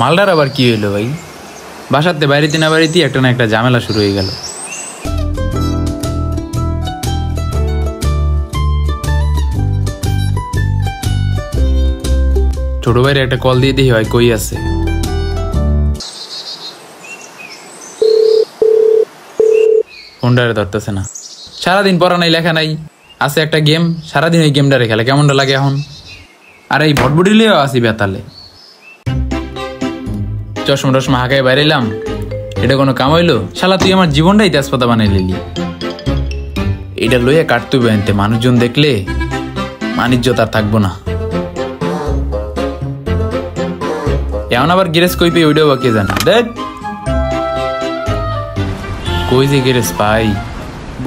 মালটার আবার কি হইলো ভাই? বাসাতে বাড়িতে না বাড়িতে একটা না একটা ঝামেলা শুরু হয়ে গেল। ছোট ভাইয়ের একটা কল দিয়ে দেখি ভাই কই আছে। ফোনটারে ধরতেছে না। সারাদিন পড়া নাই লেখা নাই, আছে একটা গেম, সারাদিন ওই গেমটারে খেলে কেমনটা লাগে এখন। আর এই ভটভটি লিয়েও আসি বেতালে। চশমা টশমা হাঁকায় বাইরে এলাম, এটা কোনো কাম হইলো? শালা তুই আমার জীবনটাই তেজপাতা বানাই লিলি। এটা লইয়া কাটতে বেনতে মানুষজন দেখলে মানিজ্যতা আর থাকবো না। এমন আবার গ্যারেজ কই পেয়ে ওইটাও বা কে জানে। দেখ কই যে গ্যারেজ পাই।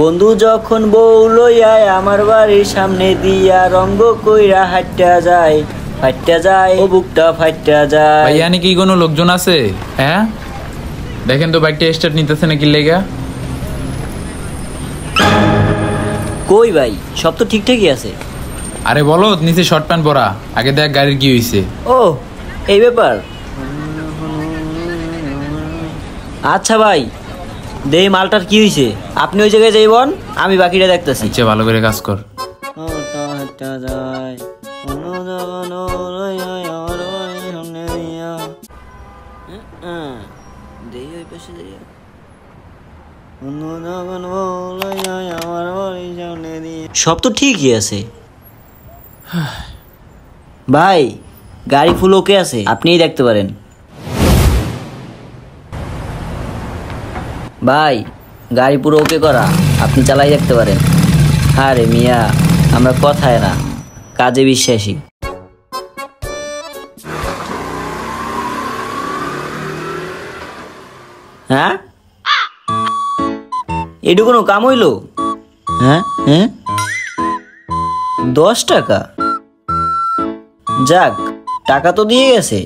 বন্ধু যখন বউ লইয়া আমার বাড়ির সামনে দিয়া রঙ্গ কইরা হাঁটটা যায়, ফাইটটা যায় ও বুকটা ফাইটটা যায়। ভাই এখানে কি কোনো লোকজন আছে? হ্যাঁ দেখেন তো বাইকটা স্টার্ট নিতেছে নাকি লেগা। কই ভাই, সব তো ঠিকঠাকই আছে। আরে বলো নিচে শর্ট প্যান্ট পরা, আগে দেখ গাড়ির কি হইছে। ও এই ব্যাপার। আচ্ছা ভাই দেই মালটার কি হইছে, আপনি ওই জায়গায় যাইবন, আমি বাকিটা দেখতেছি। আচ্ছা ভালো করে কাজ কর। সব তো ঠিকই আছে ভাই, গাড়ি ফুল ওকে আছে, আপনিই দেখতে পারেন। ভাই গাড়ি পুরো ওকে করা, আপনি চালাই দেখতে পারেন। আরে মিয়া আমরা কথায় না কাজে বিশ্বাসী। হ্যাঁ এটু কোনো কাম হইলো? হ্যাঁ হ্যাঁ 10 টাকা, যাক টাকা তো দিয়ে গেছে।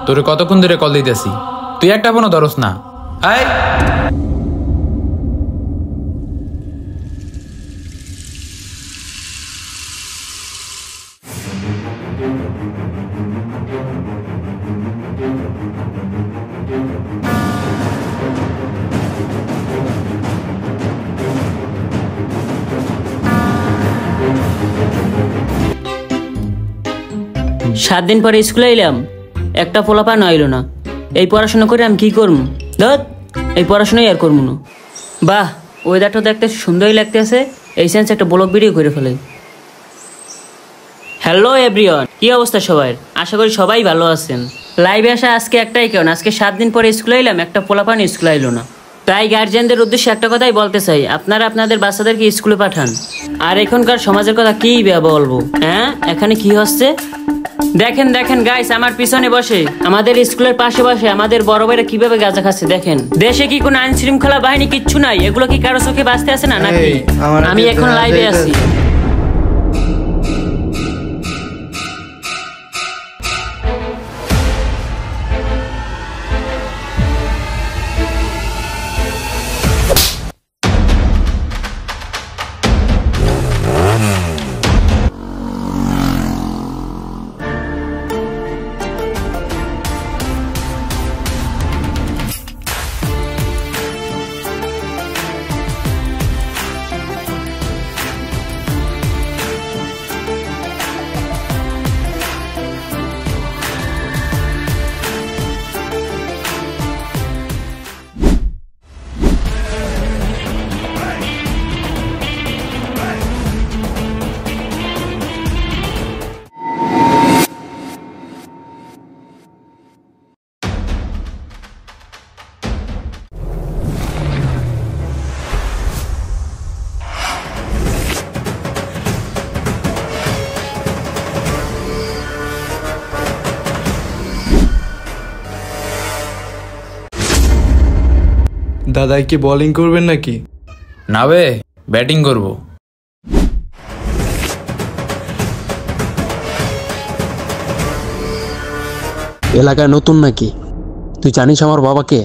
তোরে কতক্ষণ ধরে কল দিতেছি, তুই একটা ফোনও ধরস না। আয় সাত দিন পরে স্কুলে এলাম, একটা পোলাপান আইলো না। এই পড়াশোনা করে আমি কি করবো? ধর এই পড়াশোনাই আর করবো না। বাহ ওয়েদারটা দেখতে সুন্দরই লাগতেছে, এই সেন্স একটা ব্লগ ভিডিও করে ফেলে। হ্যালো এভরিওয়ান, কি অবস্থা সবার? আশা করি সবাই ভালো আছেন। লাইভে আসা আজকে একটাই কারণ, আজকে 7 দিন পরে স্কুলে এলাম, একটা পোলাপান স্কুলে আইলো না। তাই গার্জিয়ানদের উদ্দেশ্যে একটা কথাই বলতে চাই, আপনারা আপনাদের বাচ্চাদেরকে স্কুলে পাঠান। আর এখনকার সমাজের কথা কি বলবো? হ্যাঁ এখানে কি হচ্ছে দেখেন দেখেন গাইস, আমার পিছনে বসে আমাদের স্কুলের পাশে বসে আমাদের বড় ভাইরা কিভাবে গাঁজা খাচ্ছে দেখেন। দেশে কি কোনো আইন শৃঙ্খলা বাহিনী কিচ্ছু নাই? এগুলো কি কারো চোখে বাঁচতে আছে না নাকি? আমি এখন লাইভে আছি। দাদা কি বোলিং করবেন নাকি? না বে, ব্যাটিং করবো। এলাকায় নতুন নাকি? তুই জানিস আমার বাবাকে?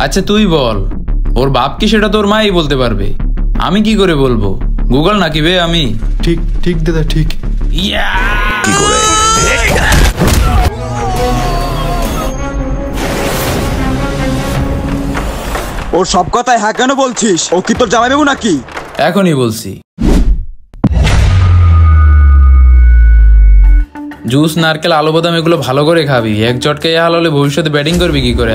আচ্ছা তুই বল, ওর বাপ কি সেটা তোর মাই বলতে পারবে, আমি কি করে বলবো? গুগল নাকি বে আমি? ঠিক ঠিক দাদা ঠিক। ইয়া! ওর সব কথায় হ্যাঁ কেন বলছিস? ও কি তোর জামাই বাবু নাকি? এখনই বলছি। জুস, নারকেল, আলু বাদাম এগুলো ভালো করে খাবি, এক চটকে হাল হলে ভবিষ্যতে ব্যাটিং করবি কি করে?